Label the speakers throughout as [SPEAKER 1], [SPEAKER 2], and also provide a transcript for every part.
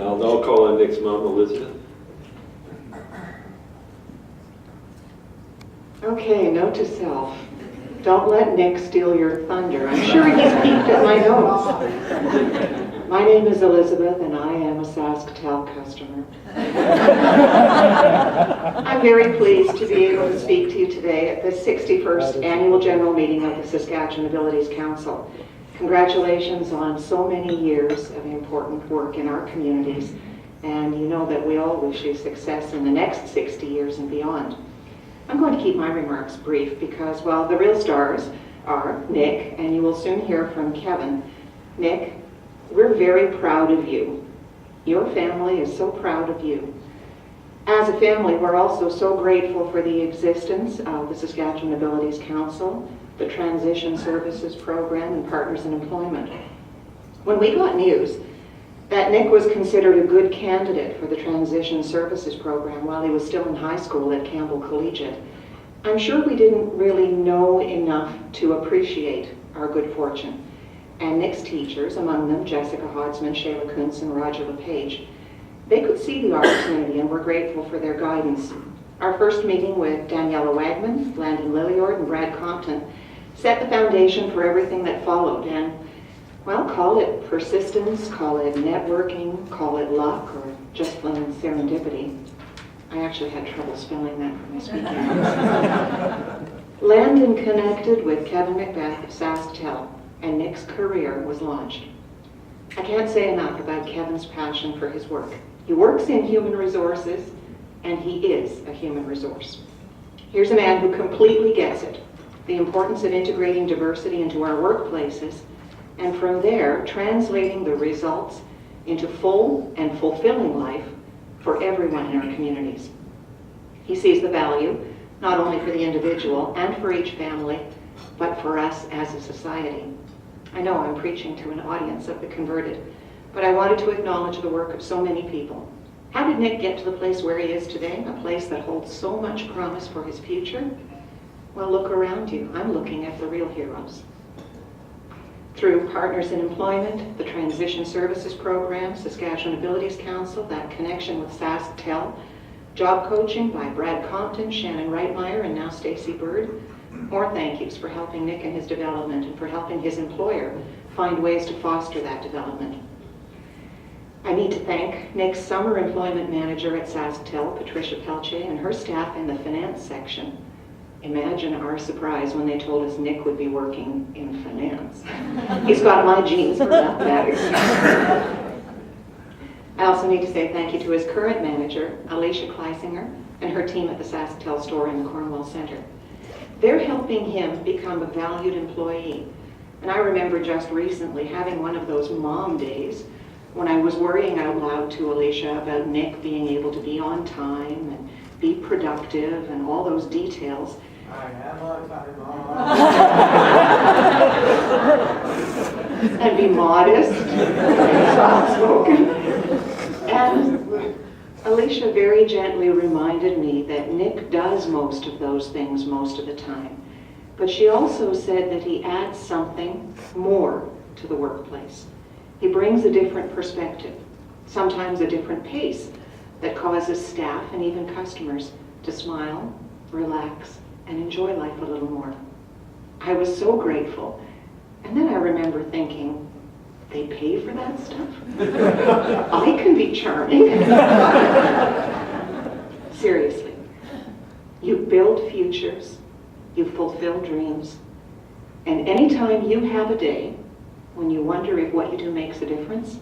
[SPEAKER 1] I'll call on Nick's mom, Elizabeth.
[SPEAKER 2] Okay, note to self. Don't let Nick steal your thunder. I'm sure he's peeked at my notes. My name is Elizabeth, and I am a SaskTel customer. I'm very pleased to be able to speak to you today at the 61st Annual General Meeting of the Saskatchewan Abilities Council. Congratulations on so many years of important work in our communities, and you know that we all wish you success in the next 60 years and beyond. I'm going to keep my remarks brief because, well, the real stars are Nick, and you will soon hear from Kevin. Nick, we're very proud of you. Your family is so proud of you. As a family, we're also so grateful for the existence of the Saskatchewan Abilities Council, the Transition Services Program, and Partners in Employment. When we got news that Nick was considered a good candidate for the Transition Services Program while he was still in high school at Campbell Collegiate, I'm sure we didn't really know enough to appreciate our good fortune. And Nick's teachers, among them Jessica Hodsman, Shayla Kuntz, and Roger LePage, they could see the opportunity and were grateful for their guidance. Our first meeting with Daniela Wagman, Landon Lilliord, and Brad Compton set the foundation for everything that followed. And well, call it persistence, call it networking, call it luck, or just plain serendipity. I actually had trouble spelling that for my speaking. Landon connected with Kevin McBeth of SaskTel, and Nick's career was launched. I can't say enough about Kevin's passion for his work. He works in human resources, and he is a human resource. Here's a man who completely gets it, the importance of integrating diversity into our workplaces, and from there, translating the results into full and fulfilling life for everyone in our communities. He sees the value, not only for the individual and for each family, but for us as a society. I know I'm preaching to an audience of the converted, but I wanted to acknowledge the work of so many people. How did Nick get to the place where he is today, a place that holds so much promise for his future? Well, look around you. I'm looking at the real heroes. Through Partners in Employment, the Transition Services Program, Saskatchewan Abilities Council, that connection with SaskTel, job coaching by Brad Compton, Shannon Reitmeyer, and now Stacy Bird. More thank yous for helping Nick in his development and for helping his employer find ways to foster that development. I need to thank Nick's summer employment manager at SaskTel, Patricia Pelche, and her staff in the finance section. Imagine our surprise when they told us Nick would be working in finance. He's got my genes for mathematics. I also need to say thank you to his current manager, Alicia Kleisinger, and her team at the SaskTel store in the Cornwall Centre. They're helping him become a valued employee. And I remember just recently having one of those mom days when I was worrying out loud to Alicia about Nick being able to be on time and be productive and all those details.
[SPEAKER 3] I am on time,
[SPEAKER 2] and be modest, soft-spoken. And Alicia very gently reminded me that Nick does most of those things most of the time. But she also said that he adds something more to the workplace. He brings a different perspective, sometimes a different pace that causes staff and even customers to smile, relax, and enjoy life a little more. I was so grateful. And then I remember thinking, they pay for that stuff? I can be charming. Seriously, you build futures, you fulfill dreams, and anytime you have a day when you wonder if what you do makes a difference,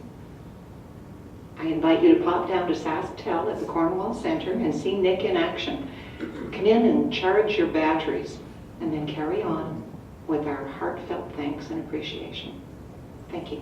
[SPEAKER 2] I invite you to pop down to SaskTel at the Cornwall Centre and see Nick in action. Come in and charge your batteries, and then carry on with our heartfelt thanks and appreciation. Thank you.